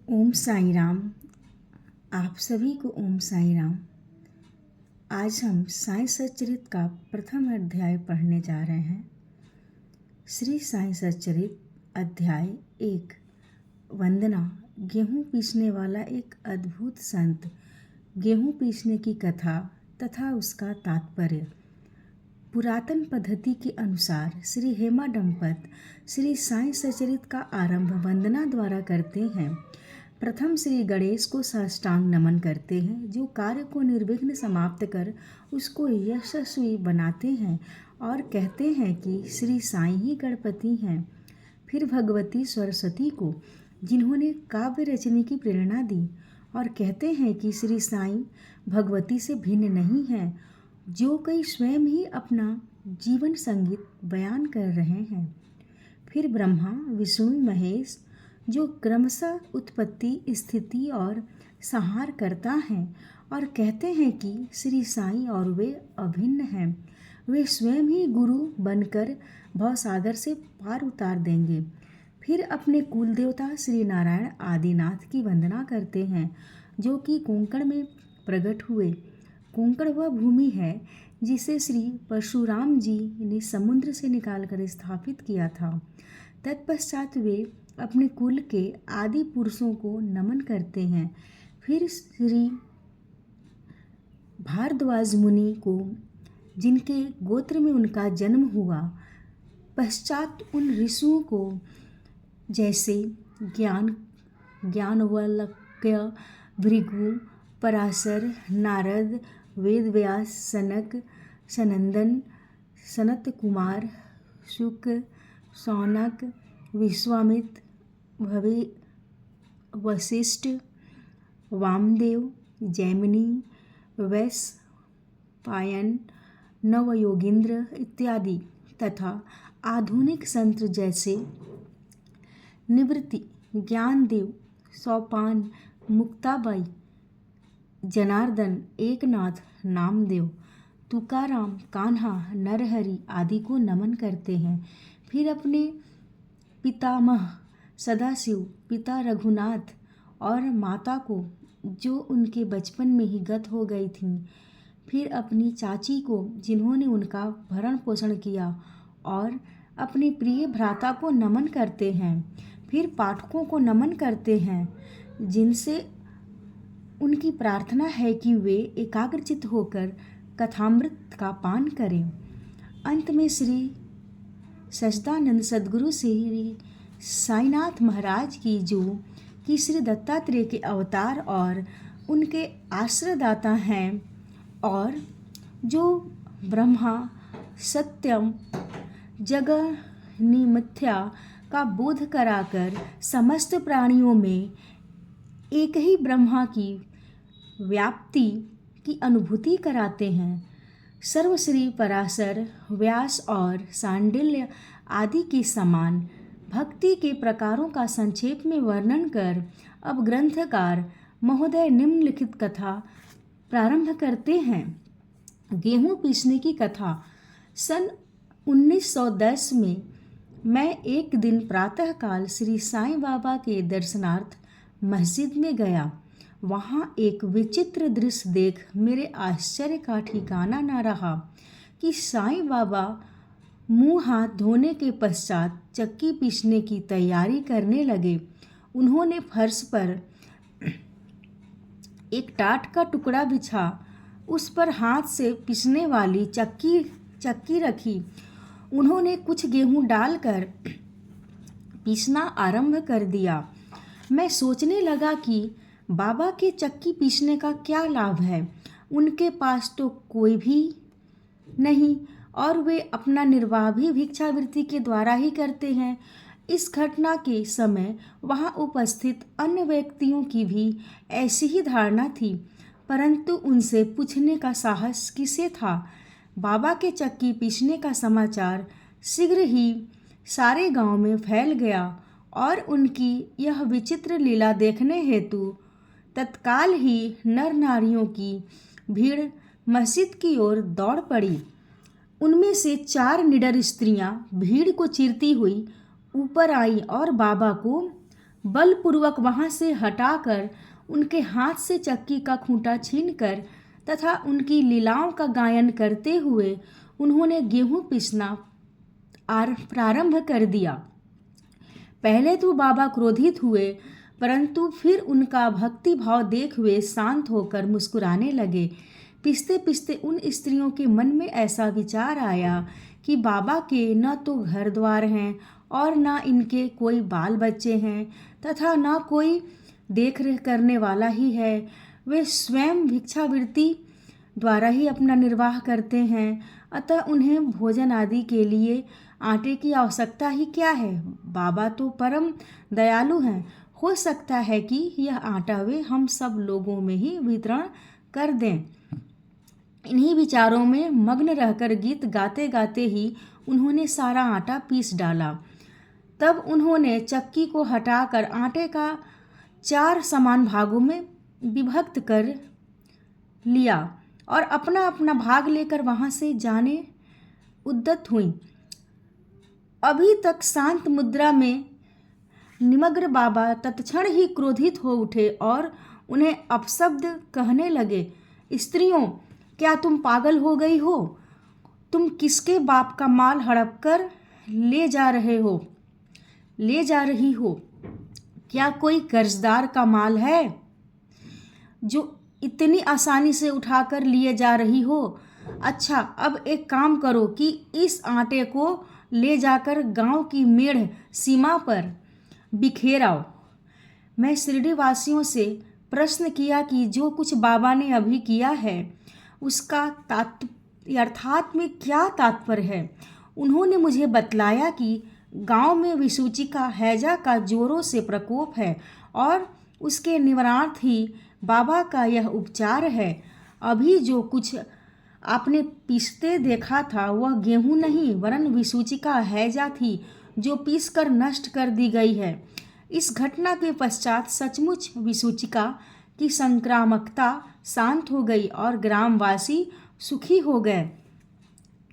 ओम साई राम। आप सभी को ओम साई राम। आज हम साई सच्चरित का प्रथम अध्याय पढ़ने जा रहे हैं। श्री साई सच्चरित अध्याय 1। वंदना। गेहूं पीसने वाला एक अद्भुत संत। गेहूं पीसने की कथा तथा उसका तात्पर्य। पुरातन पद्धति के अनुसार श्री हेमा दंपत श्री साई सच्चरित का आरंभ वंदना द्वारा करते हैं। प्रथम श्री गणेश को साष्टांग नमन करते हैं, जो कार्य को निर्विघ्न समाप्त कर उसको यशस्वी बनाते हैं, और कहते हैं कि श्री साईं ही गणपति हैं। फिर भगवती सरस्वती को, जिन्होंने काव्य रचने की प्रेरणा दी, और कहते हैं कि श्री साईं भगवती से भिन्न नहीं हैं, जो कई स्वयं ही अपना जीवन संगीत बयान कर रहे हैं। फिर ब्रह्मा, विष्णु, महेश, जो क्रमशः उत्पत्ति, स्थिति और संहार करता है, और कहते हैं कि श्री साईं और वे अभिन्न हैं। वे स्वयं ही गुरु बनकर भवसागर से पार उतार देंगे। फिर अपने कुल देवता श्री नारायण आदिनाथ की वंदना करते हैं, जो कि कोंकण में प्रकट हुए। कोंकण वह भूमि है जिसे श्री परशुराम जी ने समुद्र से निकालकर स्थापित किया था। तत्पश्चात वे अपने कुल के आदि पुरुषों को नमन करते हैं। फिर श्री भारद्वाज मुनि को, जिनके गोत्र में उनका जन्म हुआ, पश्चात उन ऋषियों को, जैसे ज्ञानवल्क्य, भृगु, पराशर, नारद, वेदव्यास, सनक, सनंदन, सनत कुमार, शुक, शौनक, विश्वामित्र, वशिष्ठ, वामदेव, जैमिनी, वैशंपायन, नवयोगींद्र इत्यादि, तथा आधुनिक संत जैसे निवृत्ति, ज्ञानदेव, सोपान, मुक्ताबाई, जनार्दन, एकनाथ, नामदेव, तुकाराम, कान्हा, नरहरि आदि को नमन करते हैं। फिर अपने पितामह सदाशिव, पिता रघुनाथ और माता को, जो उनके बचपन में ही गत हो गई थीं। फिर अपनी चाची को, जिन्होंने उनका भरण पोषण किया, और अपने प्रिय भ्राता को नमन करते हैं। फिर पाठकों को नमन करते हैं, जिनसे उनकी प्रार्थना है कि वे एकाग्रचित्त होकर कथामृत का पान करें। अंत में श्री सच्चिदानंद सद्गुरु श्री साईनाथ महाराज की, जो कि श्री दत्तात्रेय के अवतार और उनके आश्रयदाता हैं, और जो ब्रह्मा सत्यम जगन्नि मिथ्या का बोध कराकर समस्त प्राणियों में एक ही ब्रह्मा की व्याप्ति की अनुभूति कराते हैं। सर्वश्री पराशर, व्यास और सांडिल्य आदि के समान भक्ति के प्रकारों का संक्षेप में वर्णन कर अब ग्रंथकार महोदय निम्नलिखित कथा प्रारंभ करते हैं। गेहूं पीसने की कथा। सन 1910 में मैं एक दिन प्रातःकाल श्री साईं बाबा के दर्शनार्थ मस्जिद में गया। वहाँ एक विचित्र दृश्य देख मेरे आश्चर्य का ठिकाना न रहा कि साईं बाबा मुँह हाथ धोने के पश्चात चक्की पीसने की तैयारी करने लगे। उन्होंने फर्श पर एक टाट का टुकड़ा बिछा, उस पर हाथ से पीसने वाली चक्की रखी। उन्होंने कुछ गेहूं डालकर पीसना आरंभ कर दिया। मैं सोचने लगा कि बाबा के चक्की पीसने का क्या लाभ है। उनके पास तो कोई भी नहीं, और वे अपना निर्वाह भी भिक्षावृत्ति के द्वारा ही करते हैं। इस घटना के समय वहां उपस्थित अन्य व्यक्तियों की भी ऐसी ही धारणा थी, परंतु उनसे पूछने का साहस किसे था। बाबा के चक्की पीसने का समाचार शीघ्र ही सारे गांव में फैल गया, और उनकी यह विचित्र लीला देखने हेतु तत्काल ही नर नारियों की भीड़ मस्जिद की ओर दौड़ पड़ी। उनमें से 4 निडर स्त्रियां भीड़ को चीरती हुई ऊपर आईं और बाबा को बलपूर्वक वहां से हटाकर उनके हाथ से चक्की का खूंटा छीनकर तथा उनकी लीलाओं का गायन करते हुए उन्होंने गेहूं पीसना प्रारंभ कर दिया। पहले तो बाबा क्रोधित हुए, परंतु फिर उनका भक्ति भाव देख वे शांत होकर मुस्कुराने लगे। पीसते पीसते उन स्त्रियों के मन में ऐसा विचार आया कि बाबा के न तो घर द्वार हैं और न इनके कोई बाल बच्चे हैं तथा न कोई देख रेख करने वाला ही है। वे स्वयं भिक्षावृत्ति द्वारा ही अपना निर्वाह करते हैं, अतः उन्हें भोजन आदि के लिए आटे की आवश्यकता ही क्या है। बाबा तो परम दयालु हैं, हो सकता है कि यह आटा वे हम सब लोगों में ही वितरण कर दें। इन्हीं विचारों में मग्न रहकर गीत गाते गाते ही उन्होंने सारा आटा पीस डाला। तब उन्होंने चक्की को हटाकर आटे का 4 समान भागों में विभक्त कर लिया और अपना अपना भाग लेकर वहां से जाने उद्यत हुई। अभी तक शांत मुद्रा में निमग्न बाबा तत्क्षण ही क्रोधित हो उठे और उन्हें अपशब्द कहने लगे। स्त्रियों, क्या तुम पागल हो गई हो? तुम किसके बाप का माल हड़प कर ले जा रही हो? क्या कोई कर्जदार का माल है जो इतनी आसानी से उठाकर लिए जा रही हो? अच्छा, अब एक काम करो कि इस आटे को ले जाकर गांव की मेढ़ सीमा पर बिखेराओ। मैं शिरडी वासियों से प्रश्न किया कि जो कुछ बाबा ने अभी किया है उसका अर्थात में क्या तात्पर्य है। उन्होंने मुझे बतलाया कि गांव में विसूचिका हैजा का जोरों से प्रकोप है और उसके निवारणार्थ ही बाबा का यह उपचार है। अभी जो कुछ आपने पीसते देखा था वह गेहूं नहीं वरन विसूचिका हैजा थी जो पीसकर नष्ट कर दी गई है। इस घटना के पश्चात सचमुच विसूचिका की संक्रामकता शांत हो गई और ग्रामवासी सुखी हो गए।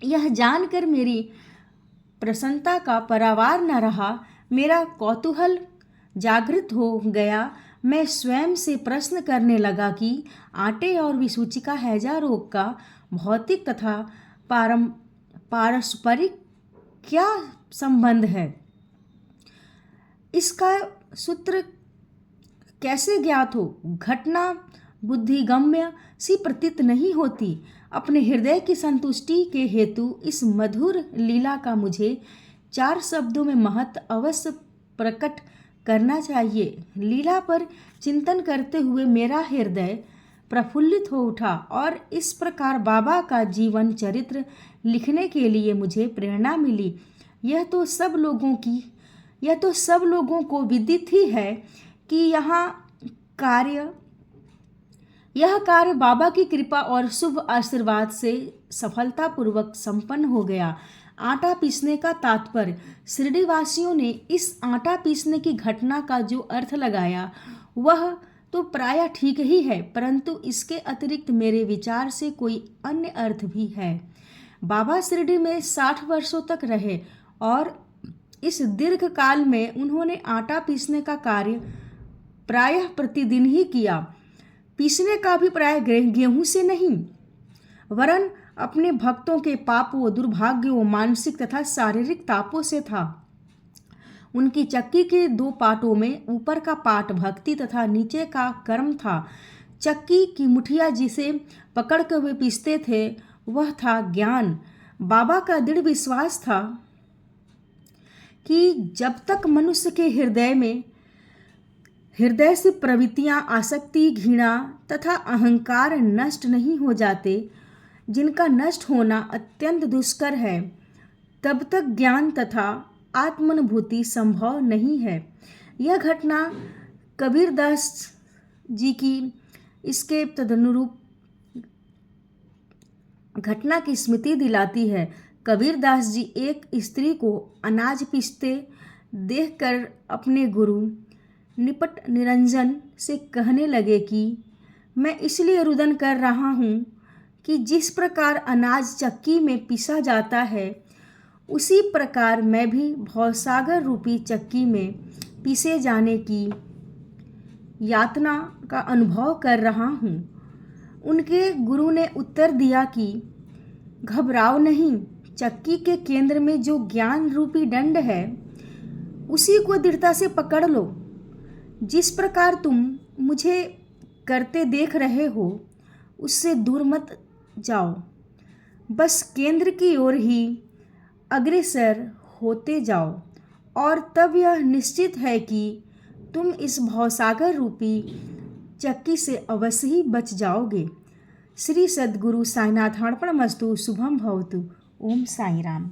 यह जानकर मेरी प्रसन्नता का परावार न रहा। मेरा कौतूहल जागृत हो गया। मैं स्वयं से प्रश्न करने लगा कि आटे और विसूचिका हैजा रोग का भौतिक तथा पारस्परिक क्या संबंध है? इसका सूत्र कैसे ज्ञात हो? घटना बुद्धिगम्य सी प्रतीत नहीं होती। अपने हृदय की संतुष्टि के हेतु इस मधुर लीला का मुझे 4 शब्दों में महत्व अवश्य प्रकट करना चाहिए। लीला पर चिंतन करते हुए मेरा हृदय प्रफुल्लित हो उठा और इस प्रकार बाबा का जीवन चरित्र लिखने के लिए मुझे प्रेरणा मिली। यह तो सब लोगों को विदित ही है कि यह कार्य बाबा की कृपा और शुभ आशीर्वाद से सफलतापूर्वक संपन्न हो गया। आटा पीसने का तात्पर्य। शिरडी वासियों ने इस आटा पीसने की घटना का जो अर्थ लगाया वह तो प्रायः ठीक ही है, परंतु इसके अतिरिक्त मेरे विचार से कोई अन्य अर्थ भी है। बाबा शिरडी में 60 वर्षों तक रहे और इस दीर्घ काल में उन्होंने आटा पीसने का कार्य प्रायः प्रतिदिन ही किया। पीसने का भी प्रायः गेहूं से नहीं वरन अपने भक्तों के पापों, दुर्भाग्यों, मानसिक तथा शारीरिक तापों से था। उनकी चक्की के 2 पाटों में ऊपर का पाट भक्ति तथा नीचे का कर्म था। चक्की की मुठिया जिसे पकड़ कर वे पीसते थे वह था ज्ञान। बाबा का दृढ़ विश्वास था कि जब तक मनुष्य के हृदय से प्रवृत्तियां, आसक्ति, घृणा तथा अहंकार नष्ट नहीं हो जाते, जिनका नष्ट होना अत्यंत दुष्कर है, तब तक ज्ञान तथा आत्मानुभूति संभव नहीं है। यह घटना कबीरदास जी की इसके तदनुरूप घटना की स्मृति दिलाती है। कबीरदास जी एक स्त्री को अनाज पीसते देखकर अपने गुरु निपट निरंजन से कहने लगे कि मैं इसलिए रुदन कर रहा हूँ कि जिस प्रकार अनाज चक्की में पीसा जाता है उसी प्रकार मैं भी भवसागर रूपी चक्की में पीसे जाने की यातना का अनुभव कर रहा हूँ। उनके गुरु ने उत्तर दिया कि घबराओ नहीं, चक्की के केंद्र में जो ज्ञान रूपी दंड है उसी को दृढ़ता से पकड़ लो। जिस प्रकार तुम मुझे करते देख रहे हो उससे दूर मत जाओ, बस केंद्र की ओर ही अग्रसर होते जाओ और तब यह निश्चित है कि तुम इस भवसागर रूपी चक्की से अवश्य ही बच जाओगे। श्री सद्गुरु साईनाथ अर्पणमस्तु। शुभम भवतु। ओम साई राम।